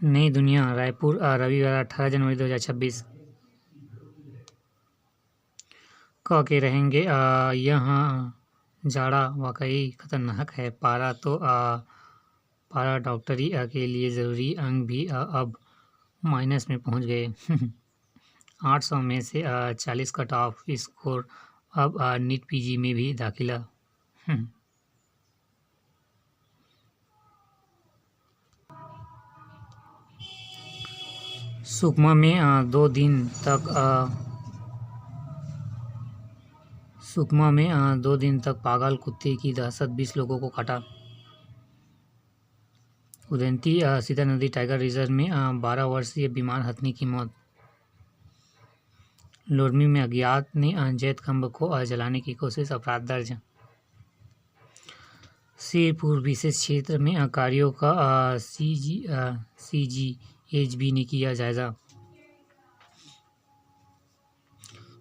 नई दुनिया रायपुर रविवार 18 जनवरी 2026। कह के रहेंगे यहाँ जाड़ा वाकई खतरनाक है। पारा डॉक्टरी के लिए ज़रूरी अंग भी अब माइनस में पहुँच गए। 800 में से 40 कट ऑफ स्कोर। अब नीट पीजी में भी दाखिला। सुकमा में 2 दिन तक पागल कुत्ते की दहशत, 20 लोगों को काटा। उदंती सीता नदी टाइगर रिजर्व में 12 वर्षीय बीमार हथिनी की मौत। लोरमी में अज्ञात ने जैत खंभ को जलाने की कोशिश, अपराध दर्ज। सिरपुर विशेष क्षेत्र में कार्यों का CGHB ने किया जायजा।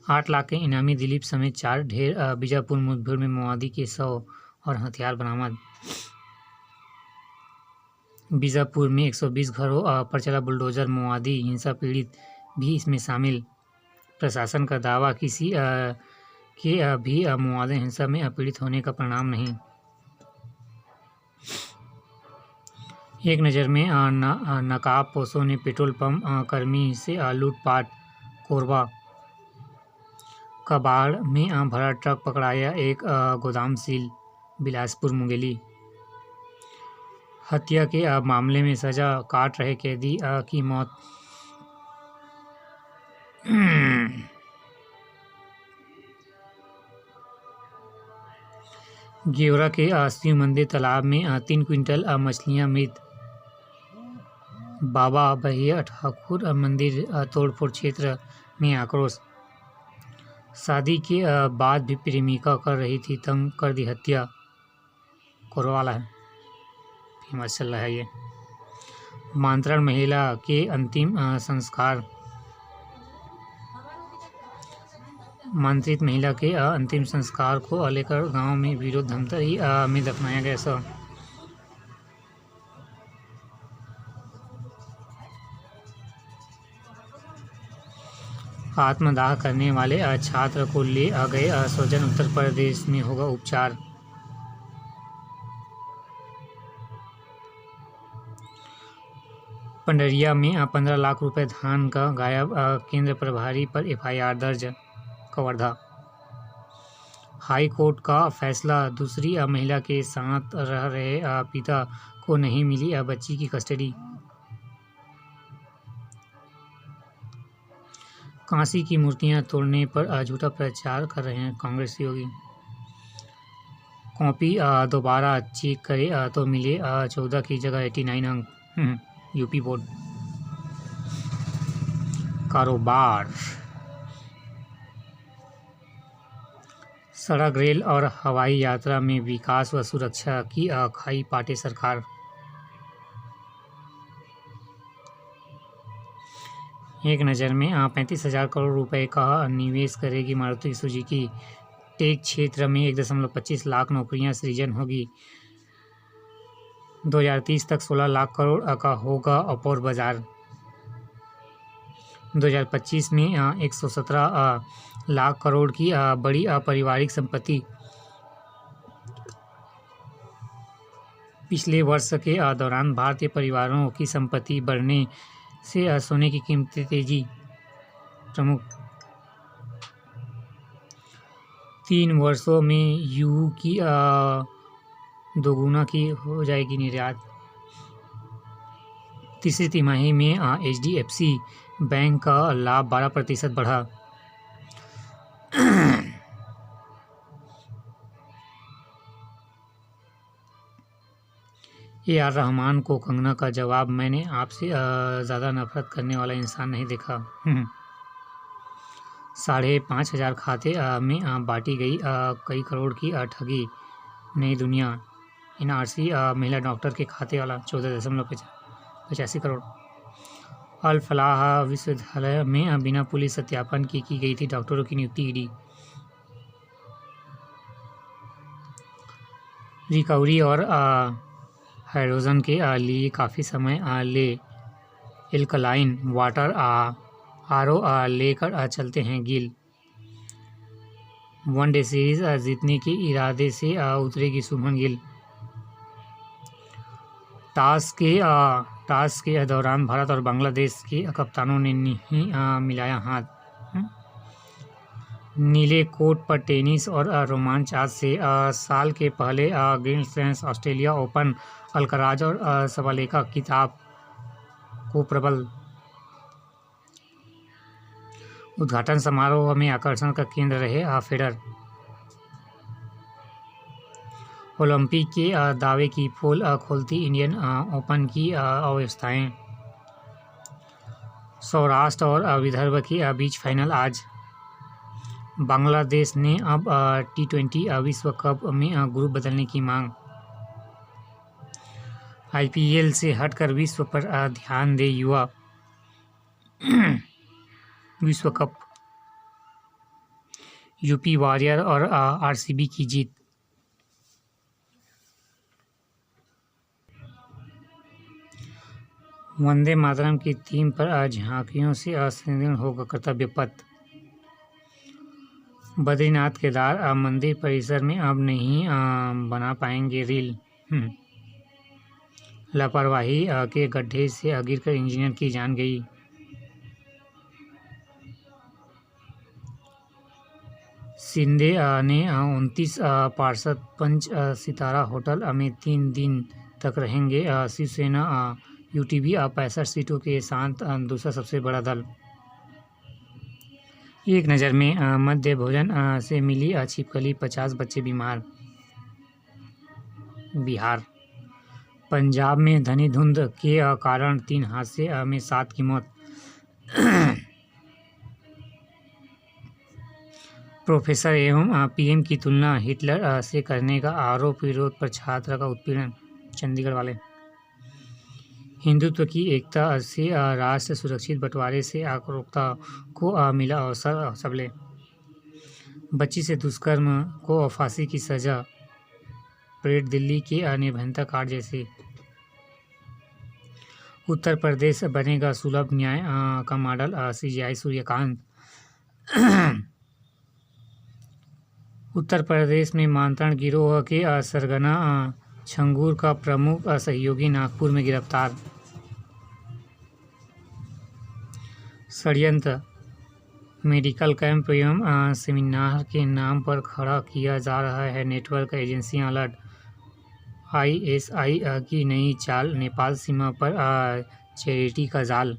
8 लाख के इनामी दिलीप समेत 4 ढेर। बीजापुर मुठभेड़ में माओवादी के 100 और हथियार बरामद। बीजापुर में 120 घरों पर चला बुलडोजर, माओवादी हिंसा पीड़ित भी इसमें शामिल। प्रशासन का दावा, किसी के भी माओवादी हिंसा में पीड़ित होने का परिणाम नहीं। एक नज़र में नकाबपोशों ने पेट्रोल पंप कर्मी से लूटपाट। कोरबा कबाड़ में भरा ट्रक पकड़ाया, एक गोदाम सील। बिलासपुर मुंगेली हत्या के मामले में सजा काट रहे कैदी की मौत। गेवरा के शिव मंदिर तालाब में 3 क्विंटल मछलियां मृत। बाबा भैया ठाकुर मंदिर तोड़फोड़ क्षेत्र में आक्रोश। शादी के बाद भी प्रेमिका कर रही थी तंग, कर दी हत्या। कोरवाला है, फेमस चल रहा है ये। मांत्रण महिला के अंतिम संस्कार। मंत्रित महिला के अंतिम संस्कार को लेकर गांव में विरोध, धमतरी में दफनाया गया सब। आत्मदाह करने वाले छात्र को ले गए स्वजन, उत्तर प्रदेश में होगा उपचार। पंडरिया में 15 लाख रुपए धान का गायब, केंद्र प्रभारी पर FIR दर्ज। कवर्धा हाई कोर्ट का फैसला, दूसरी महिला के साथ रह रहे पिता को नहीं मिली बच्ची की कस्टडी। कांसी की मूर्तियां तोड़ने पर झूठा प्रचार कर रहे हैं कांग्रेस योगी। कॉपी दोबारा चेक करे तो मिले 14 की जगह 89 अंक। UP board. कारोबार। सड़क, रेल और हवाई यात्रा में विकास व सुरक्षा की खाई पाटे सरकार। एक नज़र में 35,000 करोड़ रुपए का निवेश करेगी मारुति सुजुकी। टेक क्षेत्र में 1.25 लाख नौकरियां सृजन होगी। 2030 तक 16 लाख करोड़ का होगा अपोर बाजार। 2025 में 117 लाख करोड़ की बड़ी पारिवारिक संपत्ति। पिछले वर्ष के दौरान भारतीय परिवारों की संपत्ति बढ़ने से सोने की कीमतें तेजी। प्रमुख 3 वर्षों में यू की दोगुना की हो जाएगी निर्यात। तीसरी तिमाही में HDFC बैंक का लाभ 12% बढ़ा। AR रहमान को कंगना का जवाब, मैंने आपसे ज़्यादा नफरत करने वाला इंसान नहीं देखा। 5,500 खाते में बांटी गई कई करोड़ की ठगी। नई दुनिया NRC महिला डॉक्टर के खाते वाला 14.85 करोड़। अल फलाह विश्वविद्यालय में बिना पुलिस सत्यापन की गई थी डॉक्टरों की नियुक्ति। ED रिकवरी और हाइड्रोजन के लिए काफ़ी समय ले एल्कलाइन वाटर आरओ लेकर चलते हैं गिल। वनडे सीरीज जीतने के इरादे से उतरेगी शुभमन गिल। टॉस के दौरान भारत और बांग्लादेश के कप्तानों ने नहीं मिलाया हाथ। नीले कोर्ट पर टेनिस और रोमांच आज से। साल के पहले grand slam Australia open, Alcaraz और सबालेंका खिताब को प्रबल। उद्घाटन समारोह में आकर्षण का केंद्र रहे फेडरर। ओलंपिक के दावे की पोल खोलती इंडियन ओपन की अवस्थाएं। सौराष्ट्र और विदर्भ के बीच फाइनल आज। बांग्लादेश ने अब T20 विश्व कप में ग्रुप बदलने की मांग। IPL से हटकर विश्व पर ध्यान दे युवा। विश्व कप, यूपी वॉरियर और RCB की जीत। वंदे मातरम की थीम पर झांकियों से संदिग्ध होगा कर्तव्य पथ। बद्रीनाथ केदार मंदिर परिसर में अब नहीं बना पाएंगे रील। लापरवाही के गड्ढे से गिरकर इंजीनियर की जान गई। शिंदे ने 29 पार्षद 5 सितारा होटल में 3 दिन तक रहेंगे। शिवसेना UTV 65 सीटों के साथ दूसरा सबसे बड़ा दल। एक नज़र में मध्य भोजन से मिली छिपकली, 50 बच्चे बीमार। बिहार, पंजाब में घनी धुंध के कारण 3 हादसे में 7 की मौत। प्रोफेसर एवं PM की तुलना हिटलर से करने का आरोप, विरोध पर छात्र का उत्पीड़न। चंडीगढ़ वाले, हिंदुत्व की एकता से राष्ट्र सुरक्षित बंटवारे से आक्रोशिता को मिला अवसर सबले। बच्ची से दुष्कर्म को फांसी की सजा, परेड दिल्ली के निर्भयता कांड जैसे। उत्तर प्रदेश बनेगा सुलभ न्याय का मॉडल, CGI सूर्यकांत। उत्तर प्रदेश में मंत्रण गिरोह के सरगना छंगूर का प्रमुख सहयोगी नागपुर में गिरफ्तार। षड्यंत्र, मेडिकल कैंप एवं सेमिनार के नाम पर खड़ा किया जा रहा है नेटवर्क, एजेंसियां अलर्ट। ISI की नई चाल, नेपाल सीमा पर चैरिटी का जाल।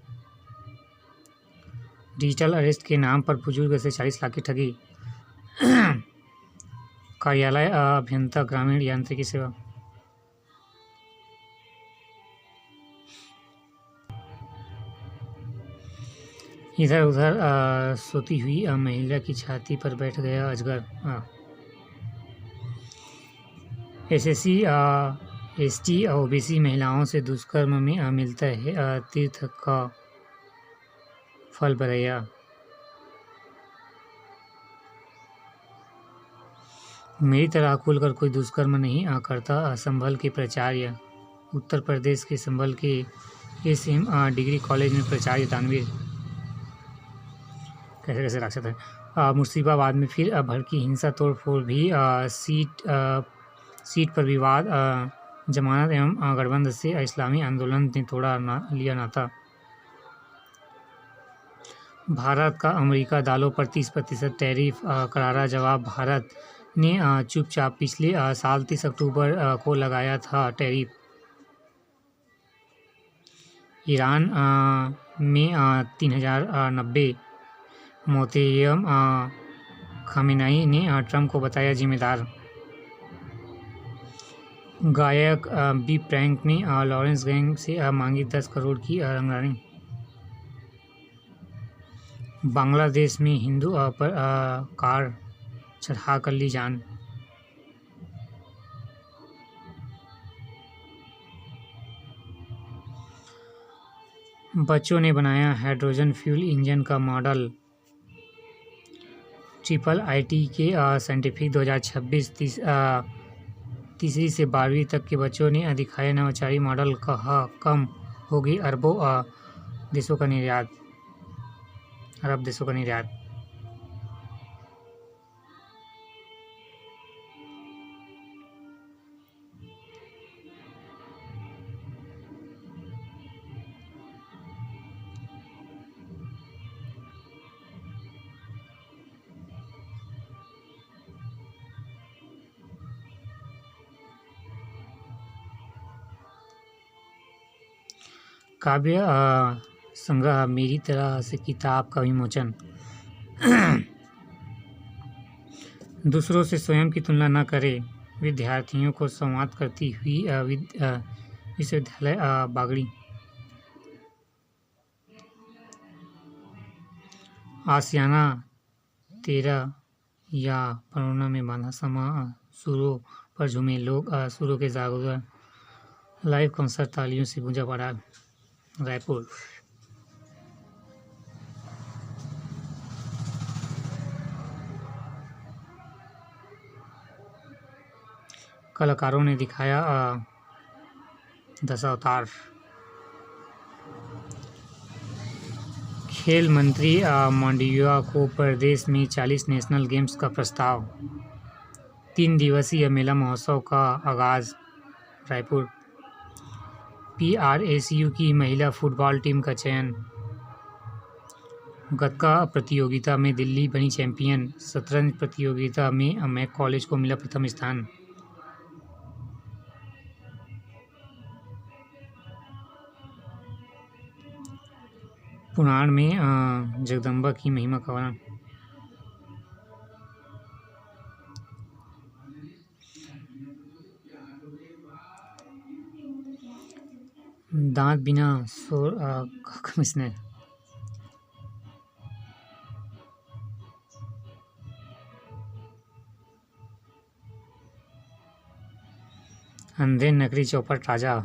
डिजिटल अरेस्ट के नाम पर बुजुर्ग से 40 लाख की ठगी। कार्यालय अभियंता ग्रामीण यांत्रिकी सेवा। इधर उधर सोती हुई महिला की छाती पर बैठ गया अजगर। SSC ST OBC महिलाओं से दुष्कर्म में मिलता है तीर्थ का फल बरैया। मेरी तरह खुलकर कोई दुष्कर्म नहीं करता, संभल के प्राचार्य। उत्तर प्रदेश के संभल के SM डिग्री कॉलेज में प्राचार्य दानवीर। कैसे कैसे राक्षस है। मुर्शिदाबाद में फिर भड़की हिंसा, तोड़फोड़ भी। सीट पर विवाद, जमानत एवं गठबंधन से इस्लामी आंदोलन ने तोड़ा लिया नाता। भारत का अमेरिका दालों पर 30% टैरिफ, करारा जवाब। भारत ने चुपचाप पिछले साल 30 अक्टूबर को लगाया था टैरिफ। ईरान में 3090 मोतेयम खामेनेई ने ट्रंप को बताया जिम्मेदार। गायक बी प्रैंक ने लॉरेंस गैंग से मांगी 10 करोड़ की रंगरानी। बांग्लादेश में हिंदू पर कार चढ़ा कर ली जान। बच्चों ने बनाया हाइड्रोजन फ्यूल इंजन का मॉडल। IIIT के साइंटिफिक 2026 तीसरी से 12वीं तक के बच्चों ने दिखाया नवाचारी मॉडल। कहा कम होगी अरबों देशों का निर्यात, अरब देशों का निर्यात। काव्य संग्रह मेरी तरह से किताब का विमोचन। दूसरों से स्वयं की तुलना न करें। विद्यार्थियों को संवाद करती हुई विश्वविद्यालय बागड़ी। आशियाना तेरा या परोना में बांधा समा सुरों पर झूमे लोग, सुरों के जागरूक। लाइव कॉन्सर्ट तालियों से गूंजा पड़ा रायपुर। कलाकारों ने दिखाया दशावतार। खेल मंत्री मांडविया को प्रदेश में 40 नेशनल गेम्स का प्रस्ताव। 3 दिवसीय मेला महोत्सव का आगाज रायपुर। PRSU की महिला फुटबॉल टीम का चयन। गतका प्रतियोगिता में दिल्ली बनी चैंपियन। शतरंज प्रतियोगिता में मैक कॉलेज को मिला प्रथम स्थान। पुराण में जगदम्बा की महिमा का वर्णन। दांत बिना शोर कमिश्नर। अंधे नकली चौपट राजा।